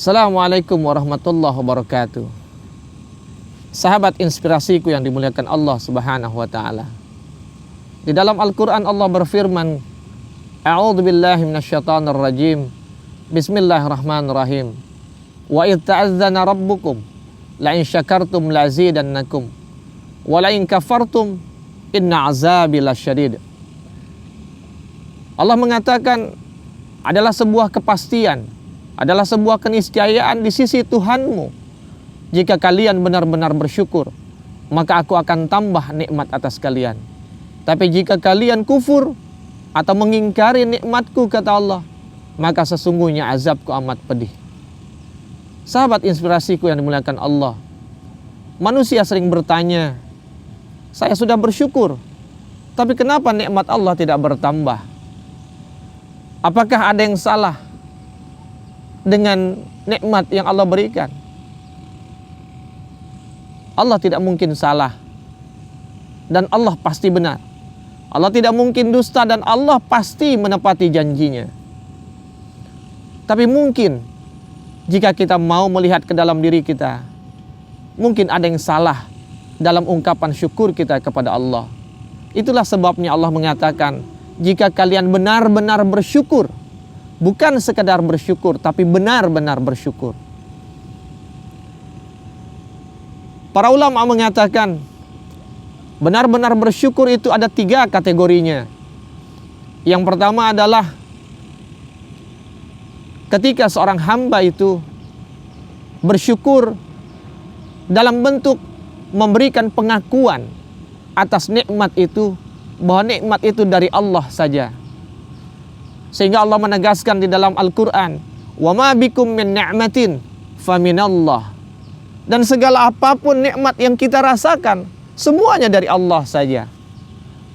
Assalamualaikum warahmatullahi wabarakatuh. Sahabat inspirasiku yang dimuliakan Allah Subhanahu wa taala. Di dalam Al-Qur'an Allah berfirman, A'udzubillahi minasyaitonir rajim. Bismillahirrahmanirrahim. Wa idz ta'azzana rabbukum la in syakartum lazidannakum wa la in kafartum inna 'azabi lasyadid. Allah mengatakan adalah sebuah kepastian, adalah sebuah keniscayaan di sisi Tuhanmu. Jika kalian benar-benar bersyukur, maka aku akan tambah nikmat atas kalian. Tapi jika kalian kufur atau mengingkari nikmatku, kata Allah, maka sesungguhnya azabku amat pedih. Sahabat inspirasiku yang dimuliakan Allah, manusia sering bertanya, saya sudah bersyukur, tapi kenapa nikmat Allah tidak bertambah? Apakah ada yang salah dengan nikmat yang Allah berikan? Allah tidak mungkin salah, dan Allah pasti benar. Allah tidak mungkin dusta, dan Allah pasti menepati janjinya. Tapi mungkin jika kita mau melihat ke dalam diri kita, mungkin ada yang salah dalam ungkapan syukur kita kepada Allah. Itulah sebabnya Allah mengatakan, jika kalian benar-benar bersyukur, bukan sekadar bersyukur, tapi benar-benar bersyukur. Para ulama mengatakan, benar-benar bersyukur itu ada 3 kategorinya. Yang pertama adalah ketika seorang hamba itu bersyukur dalam bentuk memberikan pengakuan atas nikmat itu, bahwa nikmat itu dari Allah saja. Sehingga Allah menegaskan di dalam Al-Quran, wa ma bikum min ni'matin faminallah. Dan segala apapun nikmat yang kita rasakan, semuanya dari Allah saja.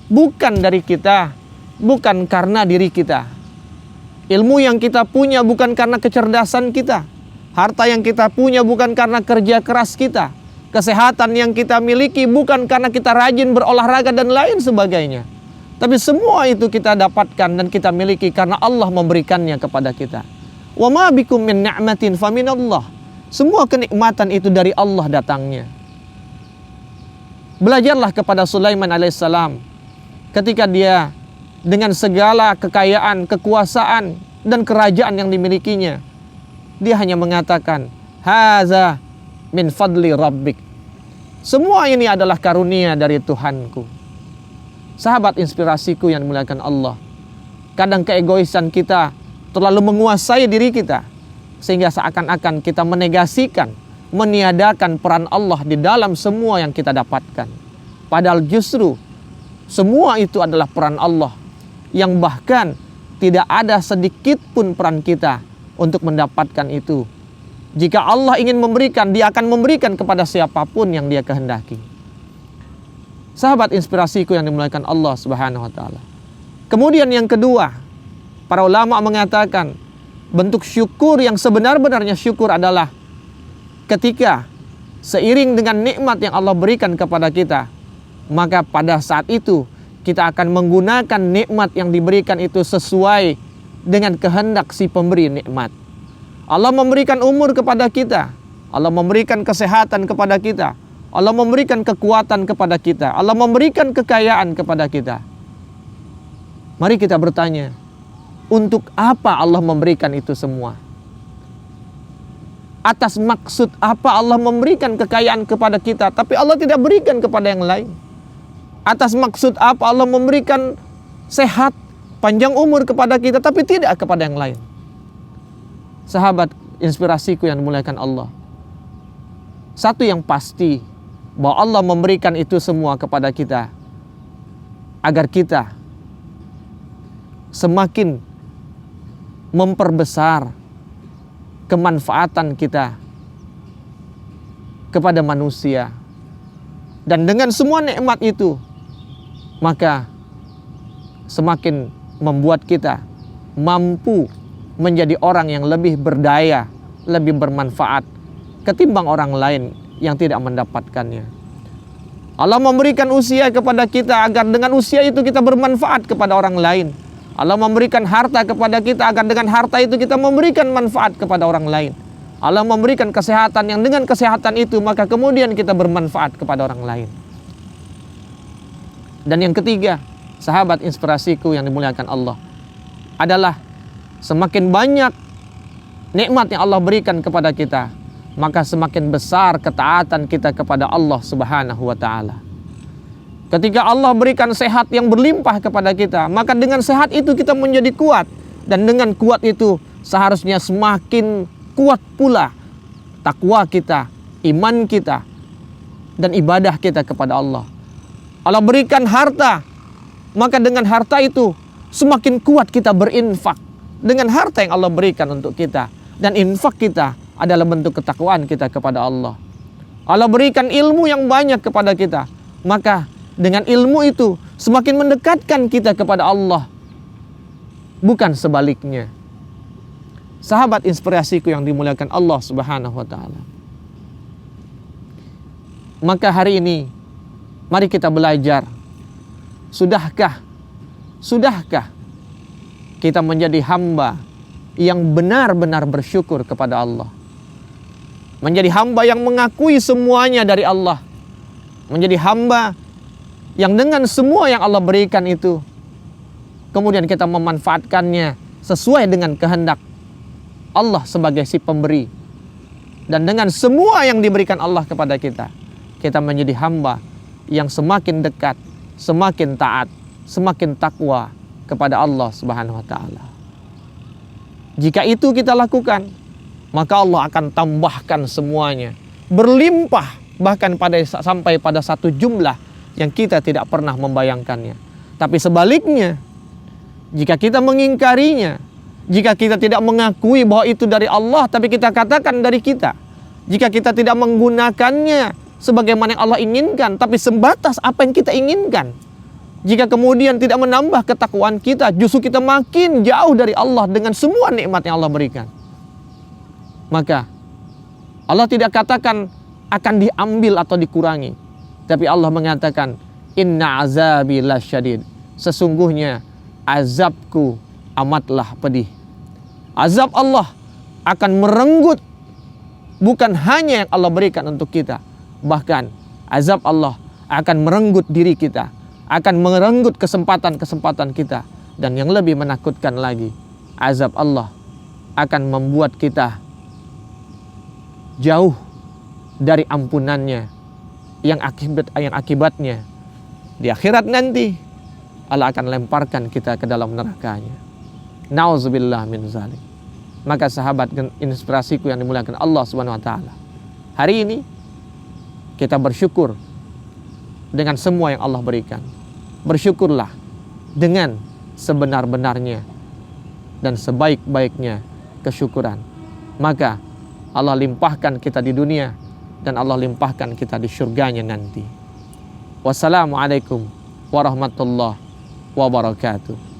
Bukan dari kita, bukan karena diri kita. Ilmu yang kita punya bukan karena kecerdasan kita. Harta yang kita punya bukan karena kerja keras kita. Kesehatan yang kita miliki bukan karena kita rajin berolahraga dan lain sebagainya. Tapi semua itu kita dapatkan dan kita miliki karena Allah memberikannya kepada kita. Wa ma bikum min ni'matin faminallah. Semua kenikmatan itu dari Allah datangnya. Belajarlah kepada Sulaiman alaihissalam ketika dia dengan segala kekayaan, kekuasaan dan kerajaan yang dimilikinya, dia hanya mengatakan, haza min fadli rabbik. Semua ini adalah karunia dari Tuhanku. Sahabat inspirasiku yang dimuliakan Allah, kadang keegoisan kita terlalu menguasai diri kita, sehingga seakan-akan kita menegasikan, meniadakan peran Allah di dalam semua yang kita dapatkan. Padahal justru semua itu adalah peran Allah, yang bahkan tidak ada sedikit pun peran kita untuk mendapatkan itu. Jika Allah ingin memberikan, Dia akan memberikan kepada siapapun yang Dia kehendaki. Sahabat inspirasiku yang dimuliakan Allah Subhanahu wa taala. Kemudian yang kedua, para ulama mengatakan bentuk syukur yang sebenar-benarnya syukur adalah ketika seiring dengan nikmat yang Allah berikan kepada kita, maka pada saat itu kita akan menggunakan nikmat yang diberikan itu sesuai dengan kehendak si pemberi nikmat. Allah memberikan umur kepada kita, Allah memberikan kesehatan kepada kita, Allah memberikan kekuatan kepada kita, Allah memberikan kekayaan kepada kita. Mari kita bertanya, untuk apa Allah memberikan itu semua? Atas maksud apa Allah memberikan kekayaan kepada kita, tapi Allah tidak berikan kepada yang lain? Atas maksud apa Allah memberikan sehat, panjang umur kepada kita, tapi tidak kepada yang lain? Sahabat inspirasiku yang dimuliakan Allah, satu yang pasti, bahwa Allah memberikan itu semua kepada kita agar kita semakin memperbesar kemanfaatan kita kepada manusia. Dan dengan semua nikmat itu, maka semakin membuat kita mampu menjadi orang yang lebih berdaya, lebih bermanfaat ketimbang orang lain yang tidak mendapatkannya. Allah memberikan usia kepada kita agar dengan usia itu kita bermanfaat kepada orang lain. Allah memberikan harta kepada kita agar dengan harta itu kita memberikan manfaat kepada orang lain. Allah memberikan kesehatan yang dengan kesehatan itu maka kemudian kita bermanfaat kepada orang lain. Dan yang ketiga, sahabat inspirasiku yang dimuliakan Allah, adalah semakin banyak nikmat yang Allah berikan kepada kita, maka semakin besar ketaatan kita kepada Allah Subhanahu wa taala. Ketika Allah berikan sehat yang berlimpah kepada kita, maka dengan sehat itu kita menjadi kuat, dan dengan kuat itu seharusnya semakin kuat pula takwa kita, iman kita, dan ibadah kita kepada Allah. Allah berikan harta, maka dengan harta itu semakin kuat kita berinfak dengan harta yang Allah berikan untuk kita. Dan infak kita adalah bentuk ketakwaan kita kepada Allah. Allah berikan ilmu yang banyak kepada kita, maka dengan ilmu itu semakin mendekatkan kita kepada Allah, bukan sebaliknya. Sahabat inspirasiku yang dimuliakan Allah Subhanahu wa taala. Maka hari ini mari kita belajar. Sudahkah kita menjadi hamba yang benar-benar bersyukur kepada Allah? Menjadi hamba yang mengakui semuanya dari Allah. Menjadi hamba yang dengan semua yang Allah berikan itu, kemudian kita memanfaatkannya sesuai dengan kehendak Allah sebagai si pemberi. Dan dengan semua yang diberikan Allah kepada kita, kita menjadi hamba yang semakin dekat, semakin taat, semakin takwa kepada Allah Subhanahu wa taala. Jika itu kita lakukan, maka Allah akan tambahkan semuanya berlimpah, bahkan sampai pada satu jumlah yang kita tidak pernah membayangkannya. Tapi sebaliknya, jika kita mengingkarinya, jika kita tidak mengakui bahwa itu dari Allah, tapi kita katakan dari kita, jika kita tidak menggunakannya sebagaimana yang Allah inginkan, tapi sebatas apa yang kita inginkan, jika kemudian tidak menambah ketakwaan kita, justru kita makin jauh dari Allah dengan semua nikmat yang Allah berikan, maka Allah tidak katakan akan diambil atau dikurangi, tapi Allah mengatakan inna azabi lasyadid, sesungguhnya azabku amatlah pedih. Azab Allah akan merenggut bukan hanya yang Allah berikan untuk kita, bahkan azab Allah akan merenggut diri kita, akan merenggut kesempatan-kesempatan kita. Dan yang lebih menakutkan lagi, azab Allah akan membuat kita jauh dari ampunannya, yang akibatnya di akhirat nanti Allah akan lemparkan kita ke dalam nerakanya. Nauzubillah min zalik. Maka sahabat inspirasiku yang dimuliakan Allah Subhanahu wa taala, hari ini kita bersyukur dengan semua yang Allah berikan. Bersyukurlah dengan sebenar-benarnya dan sebaik-baiknya kesyukuran. Maka Allah limpahkan kita di dunia dan Allah limpahkan kita di surganya nanti. Wassalamualaikum warahmatullahi wabarakatuh.